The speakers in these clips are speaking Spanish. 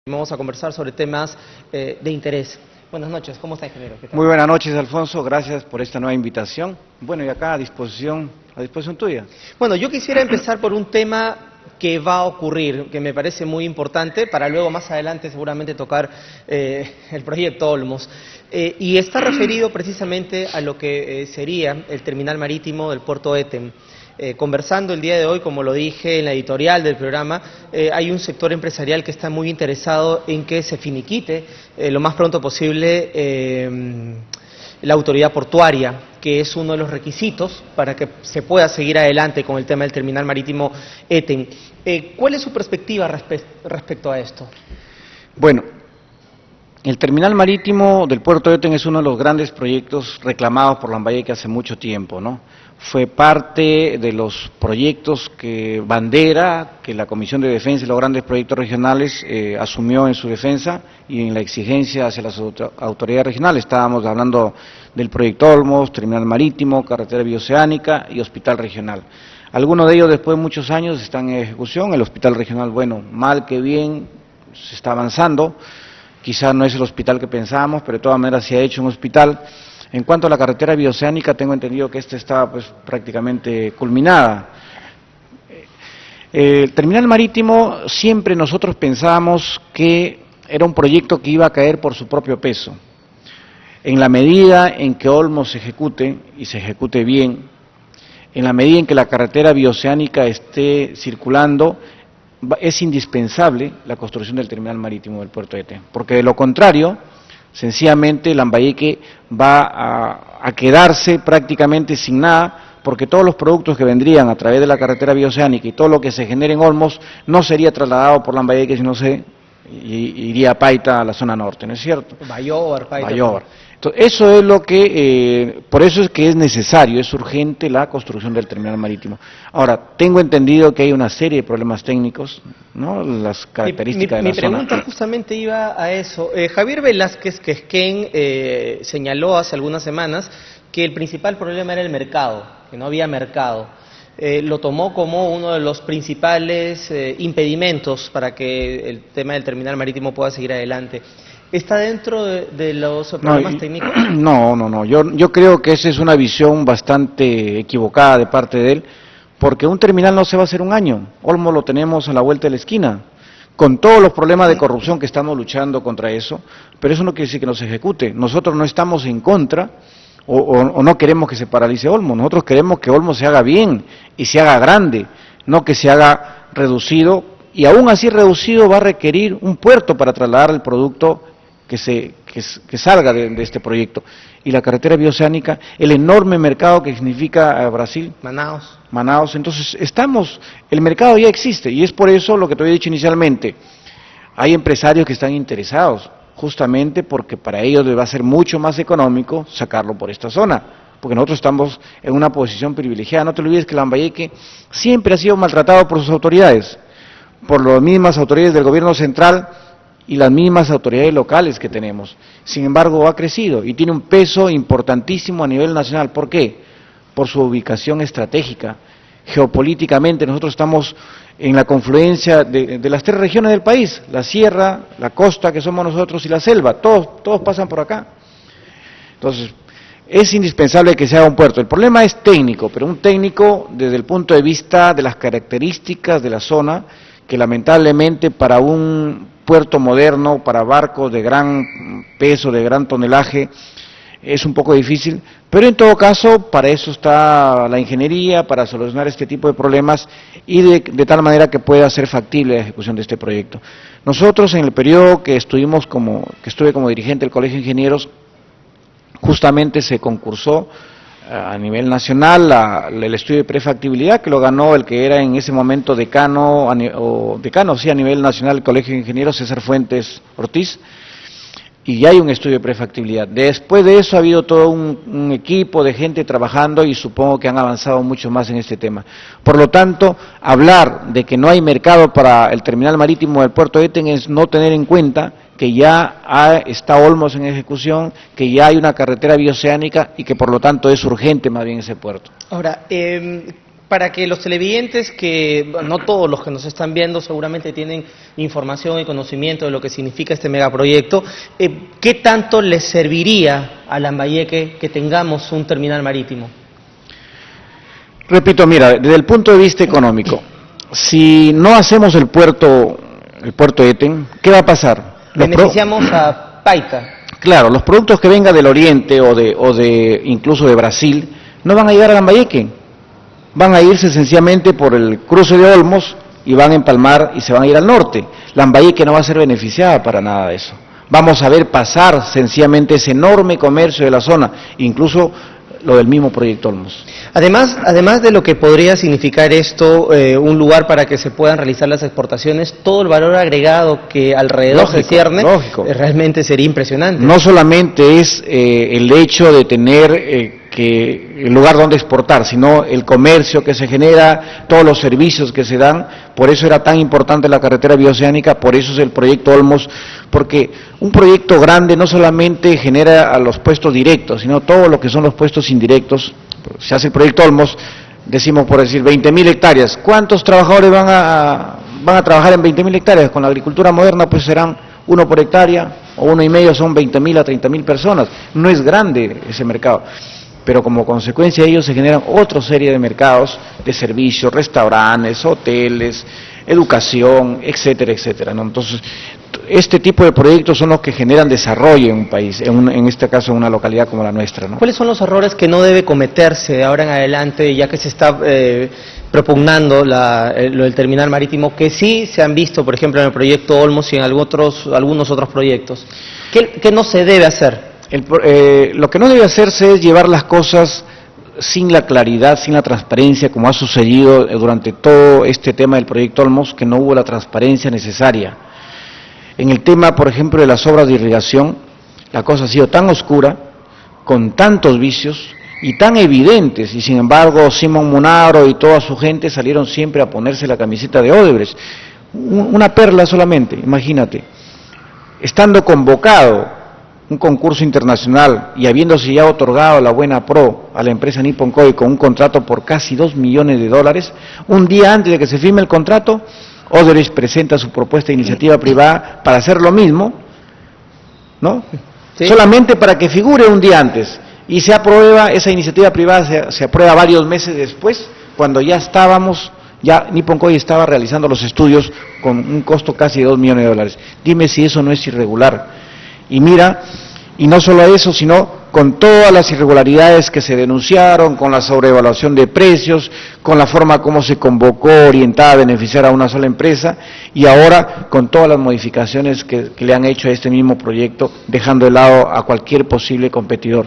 Vamos a conversar sobre temas de interés. Buenas noches, ¿cómo está, ingeniero? ¿Qué tal? Muy buenas noches, Alfonso, gracias por esta nueva invitación. Bueno, y acá a disposición tuya. Bueno, yo quisiera empezar por un tema que va a ocurrir, que me parece muy importante, para luego más adelante seguramente tocar el proyecto Olmos. Y está referido precisamente a lo que sería el terminal marítimo del puerto Eten. Conversando el día de hoy, como lo dije en la editorial del programa, hay un sector empresarial que está muy interesado en que se finiquite lo más pronto posible la autoridad portuaria, que es uno de los requisitos para que se pueda seguir adelante con el tema del terminal marítimo Eten. ¿Cuál es su perspectiva respecto a esto? Bueno, el terminal marítimo del puerto de Eten es uno de los grandes proyectos reclamados por Lambayeque hace mucho tiempo, ¿no? Fue parte de los proyectos que la Comisión de Defensa y los grandes proyectos regionales asumió en su defensa y en la exigencia hacia las autoridades regionales. Estábamos hablando del proyecto Olmos, terminal marítimo, carretera bioceánica y hospital regional. Algunos de ellos después de muchos años están en ejecución. El hospital regional, bueno, mal que bien, se está avanzando. Quizás no es el hospital que pensábamos, pero de todas maneras se ha hecho un hospital. En cuanto a la carretera bioceánica, tengo entendido que esta está pues prácticamente culminada. El terminal marítimo, siempre nosotros pensábamos que era un proyecto que iba a caer por su propio peso. En la medida en que Olmos se ejecute, y se ejecute bien, en la medida en que la carretera bioceánica esté circulando, es indispensable la construcción del terminal marítimo del puerto de Eten, porque de lo contrario, sencillamente Lambayeque va a quedarse prácticamente sin nada, porque todos los productos que vendrían a través de la carretera bioceánica y todo lo que se genere en Olmos no sería trasladado por Lambayeque, sino iría a Paita, a la zona norte, ¿no es cierto? Bayobar, Paita. Bayobar. Entonces, eso es lo que, por eso es que es necesario, es urgente la construcción del terminal marítimo. Ahora, tengo entendido que hay una serie de problemas técnicos, ¿no? Las características de la zona. Mi pregunta justamente iba a eso. Javier Velázquez Quesquén señaló hace algunas semanas que el principal problema era el mercado, que no había mercado. Lo tomó como uno de los principales impedimentos para que el tema del terminal marítimo pueda seguir adelante. ¿Está dentro de los problemas técnicos? No. Yo creo que esa es una visión bastante equivocada de parte de él, porque un terminal no se va a hacer un año. Olmos lo tenemos a la vuelta de la esquina, con todos los problemas de corrupción que estamos luchando contra eso, pero eso no quiere decir que no se ejecute. Nosotros no estamos en contra o no queremos que se paralice Olmos. Nosotros queremos que Olmos se haga bien y se haga grande, no que se haga reducido, y aún así reducido va a requerir un puerto para trasladar el producto que salga de este proyecto. Y la carretera bioceánica, el enorme mercado que significa Brasil. Manaos, entonces el mercado ya existe, y es por eso lo que te había dicho inicialmente. Hay empresarios que están interesados, justamente porque para ellos les va a ser mucho más económico sacarlo por esta zona, porque nosotros estamos en una posición privilegiada. No te olvides que Lambayeque siempre ha sido maltratado por sus autoridades, por las mismas autoridades del gobierno central y las mismas autoridades locales que tenemos. Sin embargo, ha crecido y tiene un peso importantísimo a nivel nacional. ¿Por qué? Por su ubicación estratégica. Geopolíticamente nosotros estamos en la confluencia de las tres regiones del país: la sierra, la costa, que somos nosotros, y la selva. Todos pasan por acá. Entonces, es indispensable que se haga un puerto. El problema es técnico, pero un técnico desde el punto de vista de las características de la zona, que lamentablemente para un puerto moderno, para barcos de gran peso, de gran tonelaje, es un poco difícil, pero en todo caso para eso está la ingeniería, para solucionar este tipo de problemas y de tal manera que pueda ser factible la ejecución de este proyecto. Nosotros, en el periodo que estuve como dirigente del Colegio de Ingenieros, justamente se concursó a nivel nacional el estudio de prefactibilidad, que lo ganó el que era en ese momento decano a nivel nacional del Colegio de Ingenieros, César Fuentes Ortiz, y ya hay un estudio de prefactibilidad. Después de eso ha habido todo un equipo de gente trabajando, y supongo que han avanzado mucho más en este tema. Por lo tanto, hablar de que no hay mercado para el terminal marítimo del puerto de Eten es no tener en cuenta que ya está Olmos en ejecución, que ya hay una carretera bioceánica y que por lo tanto es urgente más bien ese puerto. Ahora, Para que los televidentes, que no todos los que nos están viendo seguramente tienen información y conocimiento de lo que significa este megaproyecto, ¿qué tanto les serviría a Lambayeque que tengamos un terminal marítimo? Repito, mira, desde el punto de vista económico, si no hacemos el puerto Eten, ¿qué va a pasar? Beneficiamos a Paita. Claro, los productos que vengan del Oriente o de incluso de Brasil no van a llegar a Lambayeque. Van a irse sencillamente por el cruce de Olmos y van a empalmar y se van a ir al norte. Lambayeque no va a ser beneficiada para nada de eso. Vamos a ver pasar sencillamente ese enorme comercio de la zona, incluso lo del mismo proyecto Olmos. Además de lo que podría significar esto, un lugar para que se puedan realizar las exportaciones, todo el valor agregado que alrededor se cierne, realmente sería impresionante. No solamente es el hecho de tener que el lugar donde exportar, sino el comercio que se genera, todos los servicios que se dan. Por eso era tan importante la carretera bioceánica, por eso es el proyecto Olmos, porque un proyecto grande no solamente genera a los puestos directos, sino todo lo que son los puestos indirectos. Se hace el proyecto Olmos, decimos por decir 20.000 hectáreas. ¿Cuántos trabajadores van a trabajar en 20.000 hectáreas? Con la agricultura moderna pues serán 1 por hectárea, o 1,5, son 20.000 a 30.000 personas. No es grande ese mercado, pero como consecuencia de ello se generan otra serie de mercados de servicios, restaurantes, hoteles, educación, etcétera, etcétera, ¿no? Entonces, este tipo de proyectos son los que generan desarrollo en un país, en este caso en una localidad como la nuestra, ¿no? ¿Cuáles son los errores que no debe cometerse de ahora en adelante, ya que se está propugnando lo del terminal marítimo, que sí se han visto, por ejemplo, en el proyecto Olmos y en algunos otros proyectos? ¿Qué no se debe hacer? Lo que no debe hacerse es llevar las cosas sin la claridad, sin la transparencia, como ha sucedido durante todo este tema del proyecto Olmos, que no hubo la transparencia necesaria. En el tema, por ejemplo, de las obras de irrigación, la cosa ha sido tan oscura, con tantos vicios y tan evidentes, y sin embargo Simón Munaro y toda su gente salieron siempre a ponerse la camiseta de Odebrecht. Una perla solamente, imagínate. Estando convocado un concurso internacional y habiéndose ya otorgado la buena pro a la empresa Nippon Koei con un contrato por casi $2 millones, un día antes de que se firme el contrato, Odebrecht presenta su propuesta de iniciativa privada para hacer lo mismo, ¿no? Sí. Solamente para que figure un día antes, y se aprueba, esa iniciativa privada se aprueba varios meses después, cuando ya Nippon Koei estaba realizando los estudios con un costo casi de $2 millones. Dime si eso no es irregular. Y mira, y no solo eso, sino con todas las irregularidades que se denunciaron, con la sobrevaluación de precios, con la forma como se convocó orientada a beneficiar a una sola empresa, y ahora con todas las modificaciones que le han hecho a este mismo proyecto, dejando de lado a cualquier posible competidor.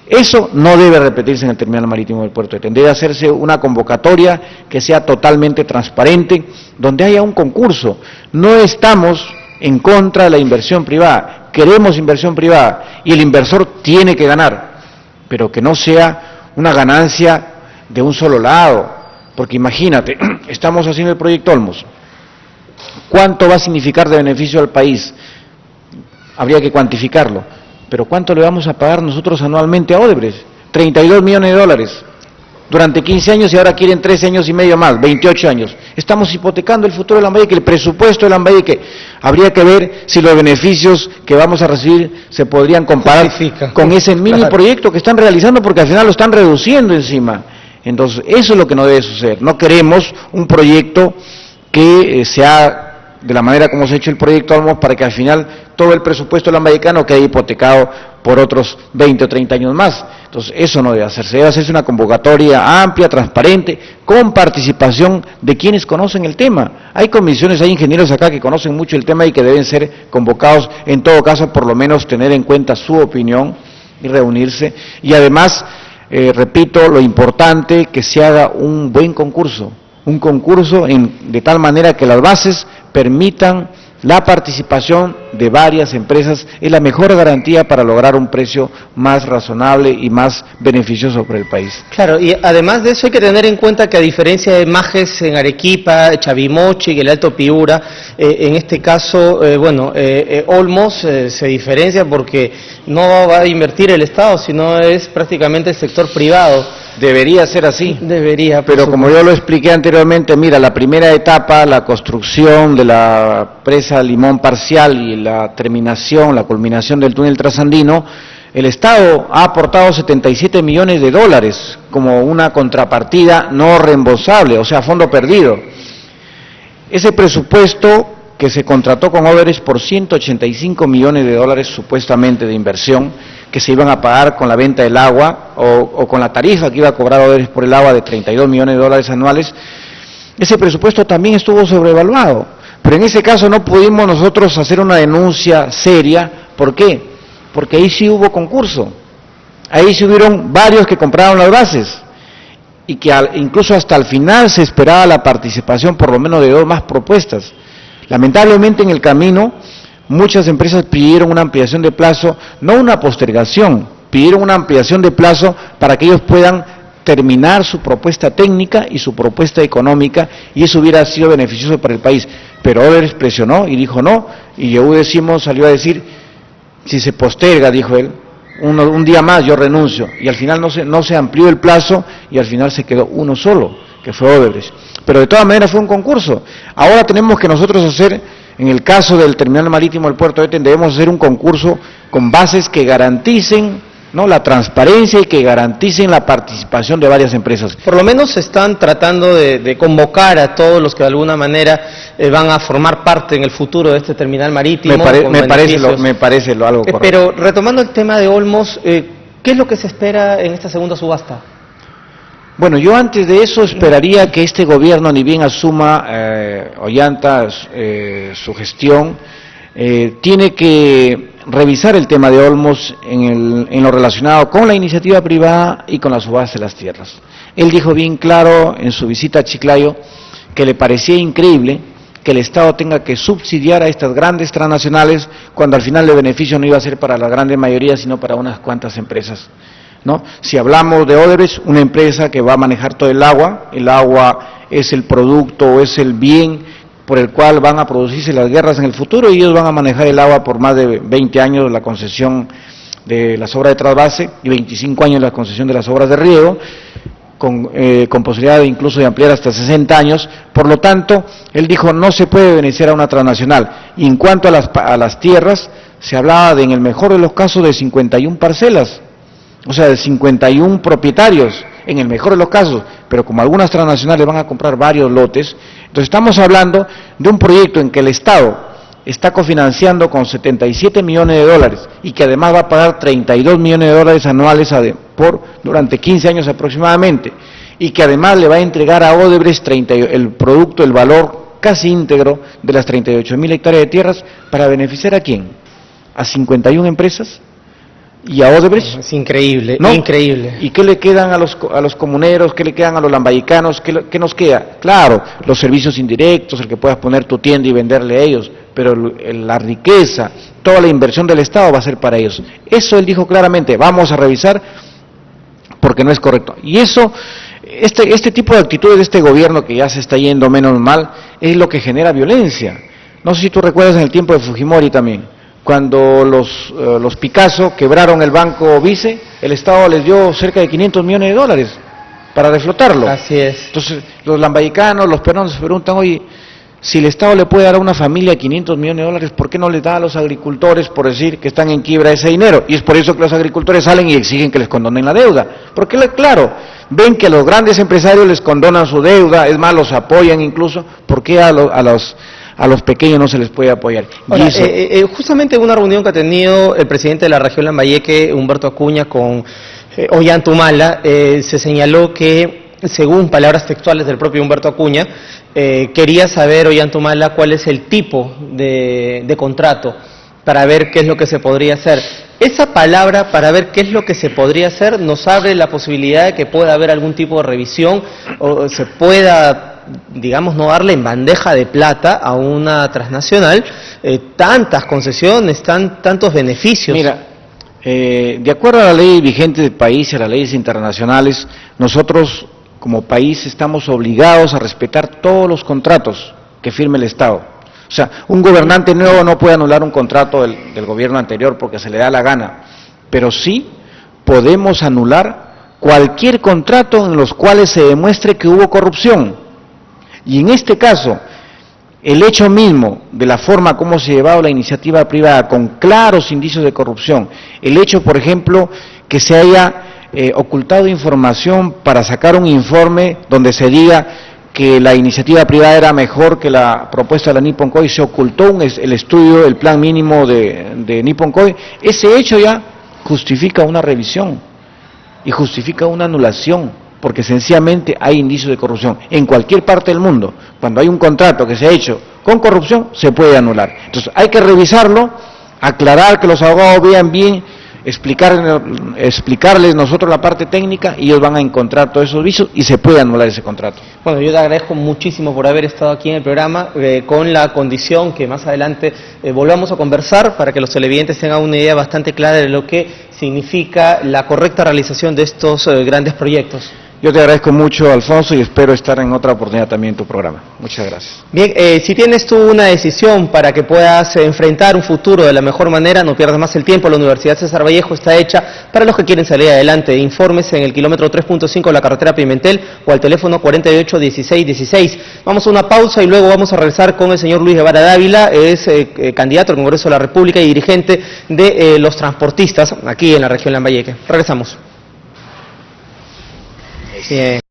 Eso no debe repetirse en el terminal marítimo del puerto de Eten. Debe hacerse una convocatoria que sea totalmente transparente, donde haya un concurso. No estamos en contra de la inversión privada, queremos inversión privada y el inversor tiene que ganar, pero que no sea una ganancia de un solo lado, porque imagínate, estamos haciendo el proyecto Olmos, ¿cuánto va a significar de beneficio al país? Habría que cuantificarlo, pero ¿cuánto le vamos a pagar nosotros anualmente a Odebrecht? $32 millones. Durante 15 años y ahora quieren 13 años y medio más, 28 años. Estamos hipotecando el futuro de Lambayeque, el presupuesto de Lambayeque. Habría que ver si los beneficios que vamos a recibir se podrían comparar con ese mini proyecto que están realizando, porque al final lo están reduciendo encima. Entonces, eso es lo que no debe suceder. No queremos un proyecto que sea de la manera como se ha hecho el proyecto Olmos, para que al final todo el presupuesto lambayecano quede hipotecado por otros 20 o 30 años más. Entonces, eso no debe hacerse una convocatoria amplia, transparente, con participación de quienes conocen el tema. Hay comisiones, hay ingenieros acá que conocen mucho el tema y que deben ser convocados, en todo caso, por lo menos tener en cuenta su opinión y reunirse. Y además, repito, lo importante, que se haga un buen concurso, de tal manera que las bases permitan la participación de varias empresas. Es la mejor garantía para lograr un precio más razonable y más beneficioso para el país. Claro, y además de eso hay que tener en cuenta que, a diferencia de Majes en Arequipa, Chavimochi y el Alto Piura, en este caso, Olmos se diferencia porque no va a invertir el Estado, sino es prácticamente el sector privado. Debería ser así. Debería, pero como yo lo expliqué anteriormente, mira, la primera etapa, la construcción de la presa Limón Parcial y la terminación, la culminación del túnel trasandino, el Estado ha aportado 77 millones de dólares como una contrapartida no reembolsable, o sea, fondo perdido. Ese presupuesto que se contrató con Odebrecht por 185 millones de dólares supuestamente de inversión, que se iban a pagar con la venta del agua o con la tarifa que iba a cobrar Odebrecht por el agua de 32 millones de dólares anuales, ese presupuesto también estuvo sobrevaluado. Pero en ese caso no pudimos nosotros hacer una denuncia seria. ¿Por qué? Porque ahí sí hubo concurso. Ahí sí hubieron varios que compraron las bases y que incluso hasta el final se esperaba la participación por lo menos de 2 más propuestas. Lamentablemente en el camino muchas empresas pidieron una ampliación de plazo, no una postergación, pidieron una ampliación de plazo para que ellos puedan terminar su propuesta técnica y su propuesta económica, y eso hubiera sido beneficioso para el país. Pero Odebrecht presionó y dijo no, y Décimo salió a decir, si se posterga, dijo él, un día más yo renuncio, y al final no se amplió el plazo y al final se quedó uno solo, que fue Odebrecht. Pero de todas maneras fue un concurso. Ahora tenemos que nosotros hacer, en el caso del terminal marítimo del puerto de Eten, debemos hacer un concurso con bases que garanticen, ¿no?, la transparencia y que garanticen la participación de varias empresas. Por lo menos están tratando de convocar a todos los que de alguna manera van a formar parte en el futuro de este terminal marítimo. Me parece algo correcto. Pero retomando el tema de Olmos, ¿qué es lo que se espera en esta segunda subasta? Bueno, yo antes de eso esperaría que este gobierno, ni bien asuma Ollanta su gestión, tiene que revisar el tema de Olmos en lo relacionado con la iniciativa privada y con la subasta de las tierras. Él dijo bien claro en su visita a Chiclayo que le parecía increíble que el Estado tenga que subsidiar a estas grandes transnacionales cuando al final el beneficio no iba a ser para la gran mayoría, sino para unas cuantas empresas, ¿no? Si hablamos de Odebrecht, una empresa que va a manejar todo el agua es el producto o es el bien por el cual van a producirse las guerras en el futuro, y ellos van a manejar el agua por más de 20 años, la concesión de las obras de trasvase, y 25 años la concesión de las obras de riego, con posibilidad incluso de ampliar hasta 60 años. Por lo tanto, él dijo, no se puede beneficiar a una transnacional. Y en cuanto a las tierras, se hablaba en el mejor de los casos, de 51 parcelas, o sea, de 51 propietarios, en el mejor de los casos, pero como algunas transnacionales van a comprar varios lotes, entonces estamos hablando de un proyecto en que el Estado está cofinanciando con 77 millones de dólares y que además va a pagar 32 millones de dólares anuales durante 15 años aproximadamente, y que además le va a entregar a Odebrecht el producto, el valor casi íntegro de las 38.000 hectáreas de tierras. ¿Para beneficiar a quién? ¿A 51 empresas? ¿Y a Odebrecht? Es increíble, ¿no? Increíble. ¿Y qué le quedan a los comuneros? ¿Qué le quedan a los lambayecanos? ¿Qué nos queda? Claro, los servicios indirectos, el que puedas poner tu tienda y venderle a ellos, pero la riqueza, toda la inversión del Estado va a ser para ellos. Eso él dijo claramente, vamos a revisar porque no es correcto. Y eso, este tipo de actitudes de este gobierno que ya se está yendo menos mal, es lo que genera violencia. No sé si tú recuerdas en el tiempo de Fujimori también, cuando los Picasso quebraron el Banco Vice, el Estado les dio cerca de 500 millones de dólares para reflotarlo. Así es. Entonces, los lambayecanos, los peruanos se preguntan, oye, si el Estado le puede dar a una familia 500 millones de dólares, ¿por qué no le da a los agricultores, por decir que están en quiebra, ese dinero? Y es por eso que los agricultores salen y exigen que les condonen la deuda. Porque, claro, ven que los grandes empresarios les condonan su deuda, es más, los apoyan incluso. ¿Por qué a los pequeños no se les puede apoyar? Ahora, justamente en una reunión que ha tenido el presidente de la región Lambayeque, Humberto Acuña, con Ollanta Humala, se señaló que, según palabras textuales del propio Humberto Acuña, quería saber Ollanta Humala cuál es el tipo de contrato para ver qué es lo que se podría hacer. Esa palabra, para ver qué es lo que se podría hacer, nos abre la posibilidad de que pueda haber algún tipo de revisión o se pueda, digamos, no darle en bandeja de plata a una transnacional tantas concesiones, tantos beneficios. Mira, de acuerdo a la ley vigente del país y a las leyes internacionales, nosotros como país estamos obligados a respetar todos los contratos que firme el Estado. O sea, un gobernante nuevo no puede anular un contrato del gobierno anterior porque se le da la gana, pero sí podemos anular cualquier contrato en los cuales se demuestre que hubo corrupción. Y en este caso, el hecho mismo de la forma como se ha llevado la iniciativa privada con claros indicios de corrupción, el hecho, por ejemplo, que se haya ocultado información para sacar un informe donde se diga que la iniciativa privada era mejor que la propuesta de la Nippon Co. y se ocultó el estudio, el plan mínimo de Nippon Co. Ese hecho ya justifica una revisión y justifica una anulación, porque sencillamente hay indicios de corrupción. En cualquier parte del mundo, cuando hay un contrato que se ha hecho con corrupción, se puede anular. Entonces hay que revisarlo, aclarar, que los abogados vean bien, explicarles nosotros la parte técnica, y ellos van a encontrar todos esos vicios y se puede anular ese contrato. Bueno, yo te agradezco muchísimo por haber estado aquí en el programa, con la condición que más adelante volvamos a conversar para que los televidentes tengan una idea bastante clara de lo que significa la correcta realización de estos grandes proyectos. Yo te agradezco mucho, Alfonso, y espero estar en otra oportunidad también en tu programa. Muchas gracias. Bien, si tienes tú una decisión para que puedas enfrentar un futuro de la mejor manera, no pierdas más el tiempo. La Universidad César Vallejo está hecha para los que quieren salir adelante. Informes en el kilómetro 3.5 de la carretera Pimentel o al teléfono 481616. Vamos a una pausa y luego vamos a regresar con el señor Luis Guevara Dávila, es candidato al Congreso de la República y dirigente de los transportistas aquí en la región Lambayeque. Regresamos. Bien.